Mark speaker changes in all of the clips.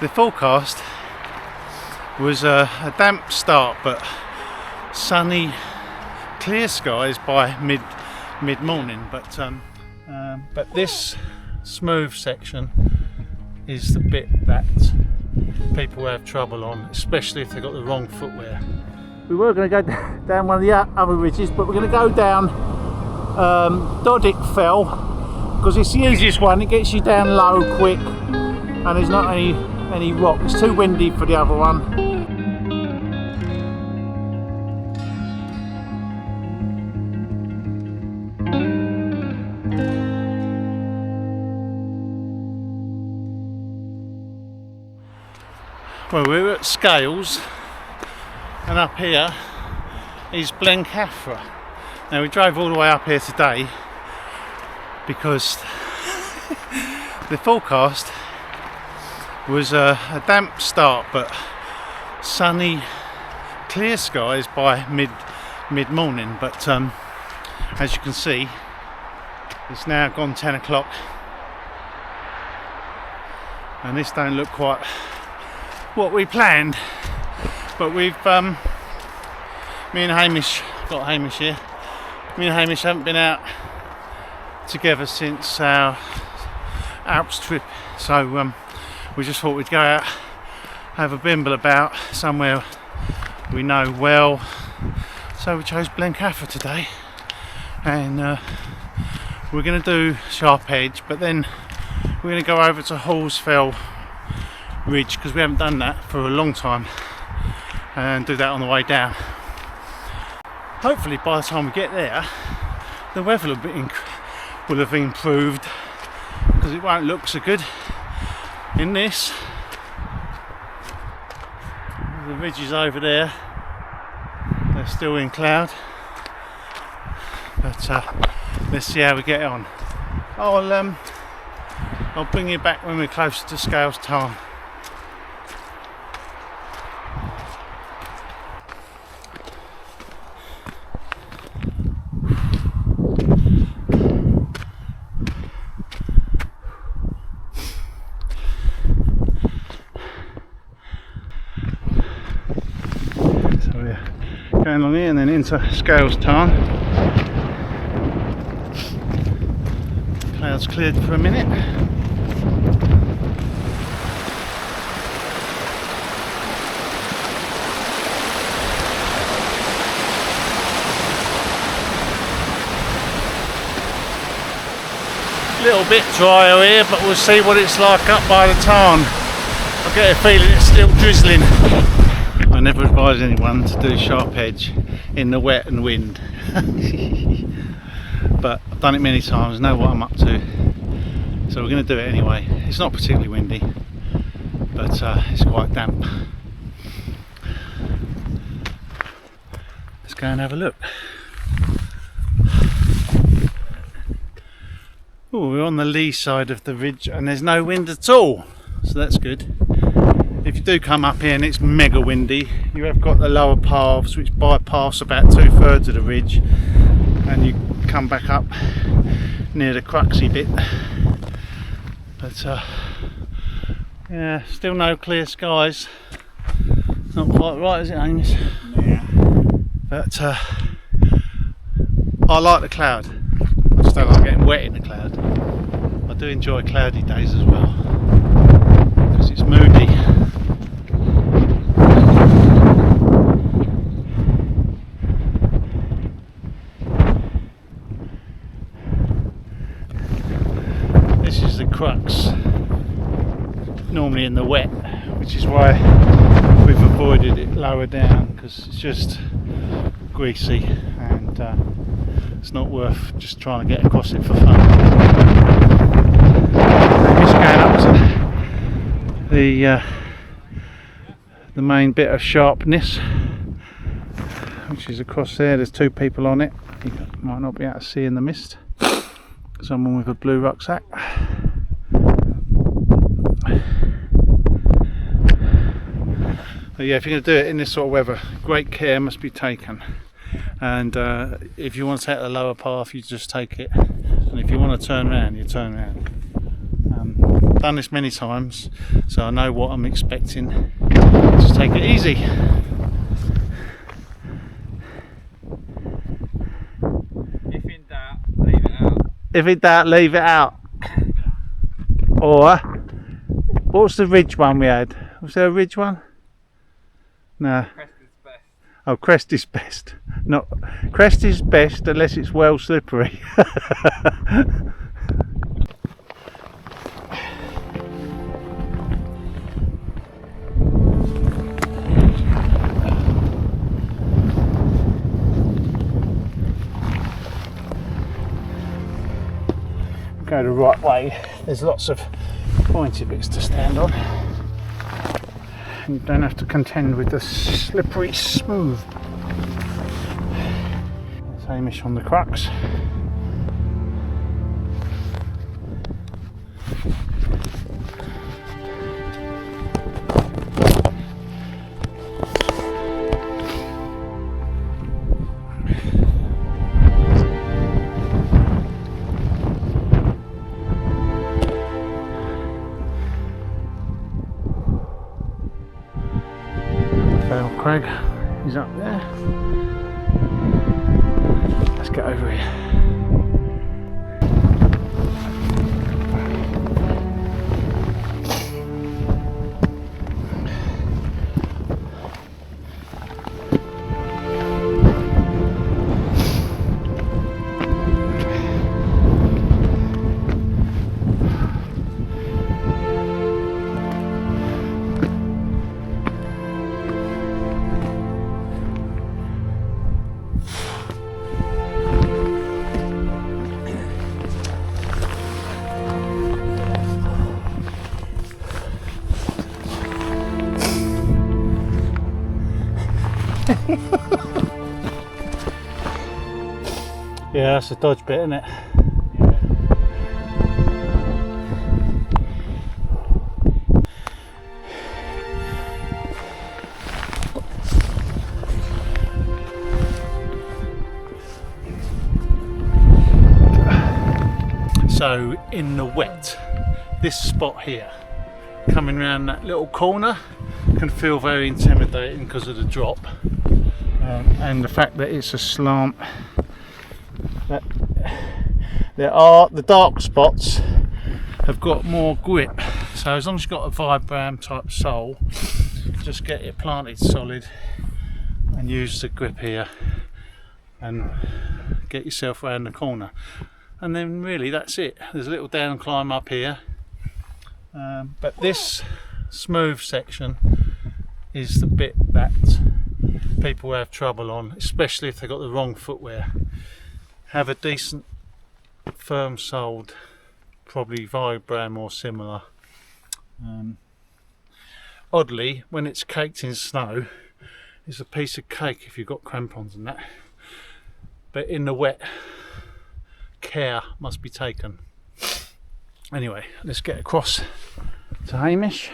Speaker 1: The forecast was a damp start, but sunny, clear skies by mid-morning. But this smooth section is the bit that people have trouble on, especially if they've got the wrong footwear. We were going to go down one of the other ridges, but we're going to go down Doddick Fell because it's the easiest one. It gets you down low quick, and there's not any rock. It's too windy for the other one. Well, we're at Scales, and up here is Blencathra. Now, we drove all the way up here today because the forecast was a damp start, but sunny, clear skies by mid-morning. But as you can see, it's now gone 10 o'clock, and this don't look quite what we planned. But we've me and Hamish, got Hamish here, me and Hamish haven't been out together since our Alps trip, so we just thought we'd go out, have a bimble about somewhere we know well. So we chose Blencathra today, and we're going to do Sharp Edge, but then we're going to go over to Fell Ridge because we haven't done that for a long time, and do that on the way down. Hopefully by the time we get there the weather will have improved, because it won't look so good in this. The ridges over there, they're still in cloud, but let's see how we get on. I'll bring you back when we're closer to Scales Tarn. Going along here and then into Scales Tarn. Clouds cleared for a minute. A little bit drier here, but we'll see what it's like up by the tarn. I get a feeling it's still drizzling. I never advise anyone to do Sharp Edge in the wet and wind, but I've done it many times, know what I'm up to, so we're going to do it anyway. It's not particularly windy, but it's quite damp. Let's go and have a look. Oh, we're on the lee side of the ridge and there's no wind at all, so that's good. If you do come up here and it's mega windy, you have got the lower paths which bypass about 2/3 of the ridge, and you come back up near the cruxy bit. But yeah, still no clear skies. Not quite right, is it, Hamish? Yeah. But I like the cloud. I just don't like getting wet in the cloud. I do enjoy cloudy days as well, because it's moody. This is the crux, normally in the wet, which is why we've avoided it lower down, because it's just greasy and it's not worth just trying to get across it for fun. Just going up to the main bit of sharpness, which is across there. There's two people on it. You might not be able to see in the mist. Someone with a blue rucksack. But yeah, if you're going to do it in this sort of weather, great care must be taken. And if you want to take the lower path, you just take it. And if you want to turn around, you turn around. done this many times, so I know what I'm expecting. Just take it easy.
Speaker 2: If in doubt, leave it out.
Speaker 1: If in doubt, leave it out. Or, what's the ridge one we had? Was there a ridge one? No.
Speaker 2: Crest is best.
Speaker 1: Oh, crest is best. Not crest is best unless it's well slippery. Go the right way. There's lots of pointy bits to stand on. You don't have to contend with the slippery smooth. There's Hamish on the crux. Craig, he's up there. Let's get over here. Yeah, that's a dodge bit, isn't it? So in the wet, this spot here, coming around that little corner, can feel very intimidating because of the drop and the fact that it's a slant. That the dark spots have got more grip, so as long as you've got a vibram type sole, just get it planted solid and use the grip here and get yourself around the corner, and then really that's it. There's a little down climb up here, but this smooth section is the bit that people have trouble on, especially if they've got the wrong footwear. Have a decent firm soled, probably vibram or similar. Oddly, when it's caked in snow, it's a piece of cake if you've got crampons and that, but in the wet, care must be taken. Anyway, let's get across to Hamish.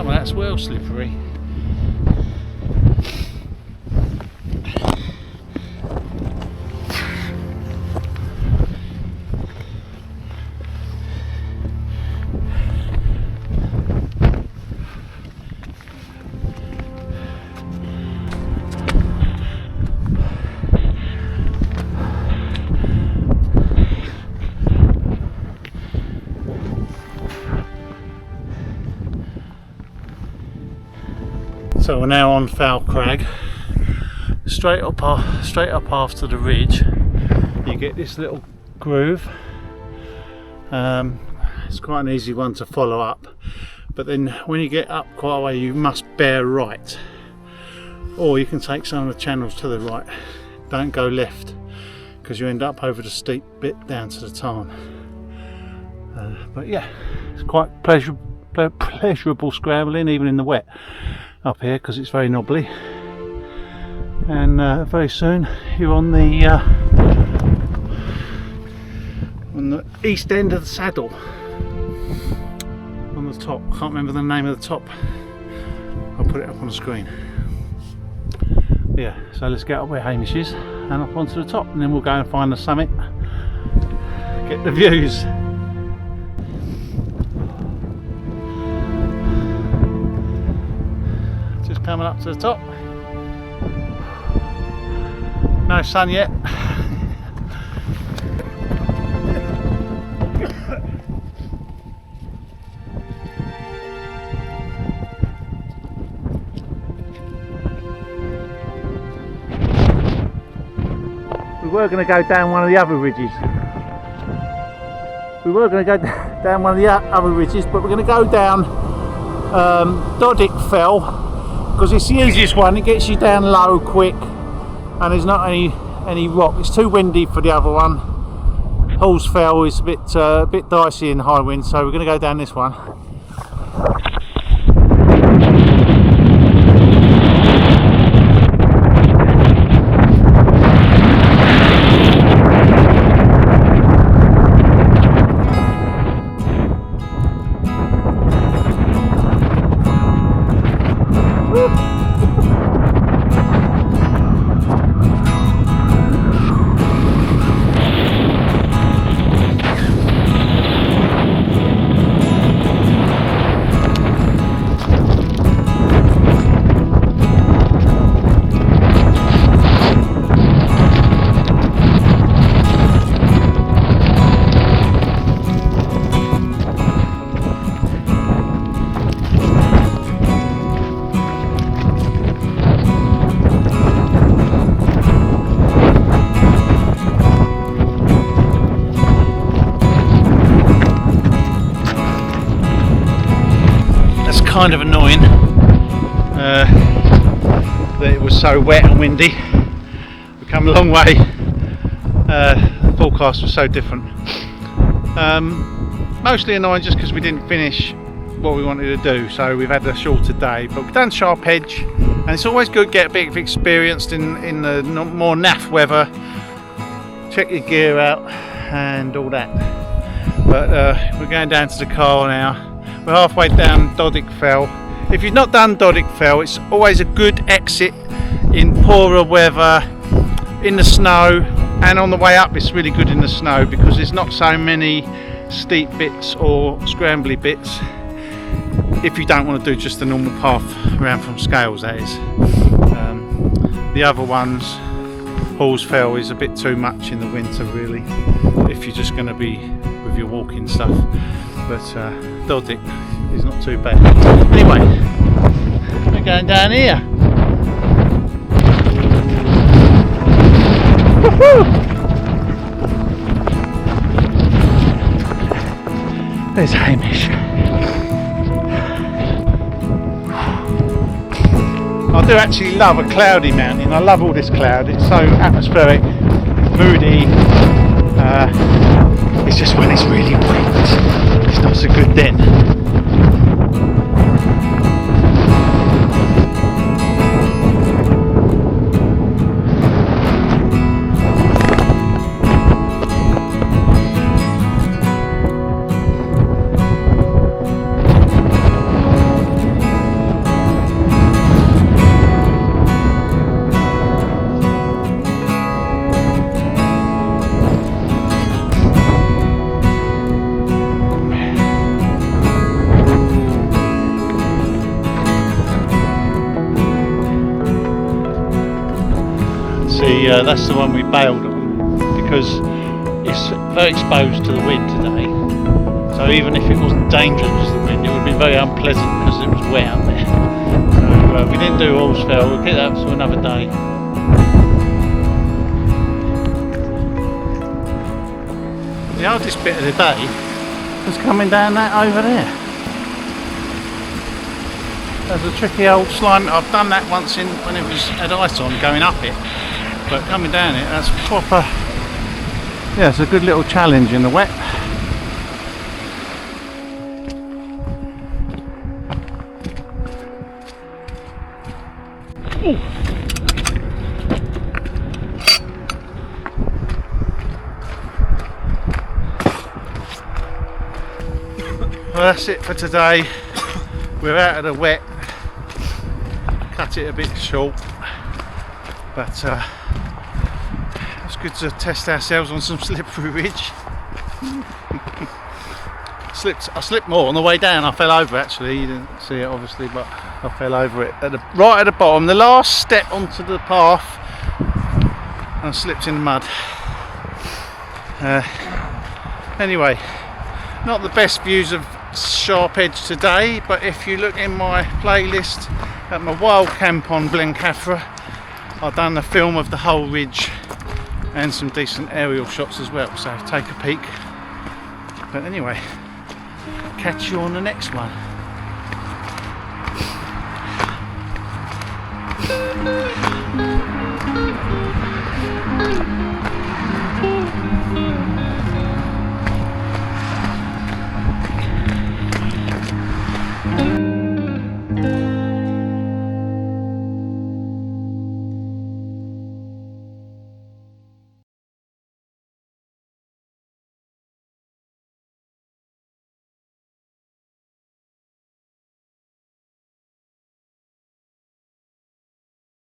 Speaker 1: That's well slippery. So we're now on Foul Crag. Straight up after the ridge, you get this little groove. It's quite an easy one to follow up, but then when you get up quite a way, you must bear right, or you can take some of the channels to the right. don't go left because you end up over the steep bit down to the tarn. But yeah, it's quite pleasurable scrambling even in the wet up here because it's very knobbly. And very soon you're on the east end of the saddle, on the top. Can't remember the name of the top. I'll put it up on the screen. Yeah, so let's get up where Hamish is and up onto the top, and then we'll go and find the summit, get the views. Just coming up to the top. No sun yet. We were going to go down one of the other ridges. But we're going to go down Doddick Fell because it's the easiest one. It gets you down low quick, and there's not any rock. It's too windy for the other one. Hall's Fell is a bit dicey in high wind, so we're going to go down this one. Kind of annoying that it was so wet and windy. We've come a long way. The forecast was so different. Mostly annoying just because we didn't finish what we wanted to do, so we've had a shorter day, but we've done Sharp Edge, and it's always good to get a bit of experience in the more naff weather. Check your gear out and all that. But we're going down to the car now. We're halfway down Doddick Fell. If you've not done Doddick Fell, it's always a good exit in poorer weather, in the snow, and on the way up it's really good in the snow because there's not so many steep bits or scrambly bits if you don't want to do just the normal path around from Scales, that is. The other ones, Hall's Fell, is a bit too much in the winter really if you're just going to be with your walking stuff. But Doddick is not too bad. Anyway, we're going down here. Woohoo! There's Hamish. I do actually love a cloudy mountain. I love all this cloud. It's so atmospheric, moody. It's just when it's really wet, it's not so good then. That's the one we bailed on because it's very exposed to the wind today, so even if it wasn't dangerous to the wind, it would have been very unpleasant because it was wet out there. So we didn't do Hall's Fell. We'll pick that up to another day. The hardest bit of the day was coming down that over there. There's a tricky old slime. I've done that once when it had ice on going up it. but coming down it, that's proper. Yeah, it's a good little challenge in the wet. Ooh. Well, that's it for today. We're out of the wet. Cut it a bit short, but it's good to test ourselves on some slippery ridge. I slipped more on the way down. I fell over actually. You didn't see it obviously, but I fell over it right at the bottom, the last step onto the path, and I slipped in the mud. Anyway, not the best views of Sharp Edge today, but if you look in my playlist at my wild camp on Blencathra, I've done a film of the whole ridge and some decent aerial shots as well, so take a peek. But anyway, catch you on the next one.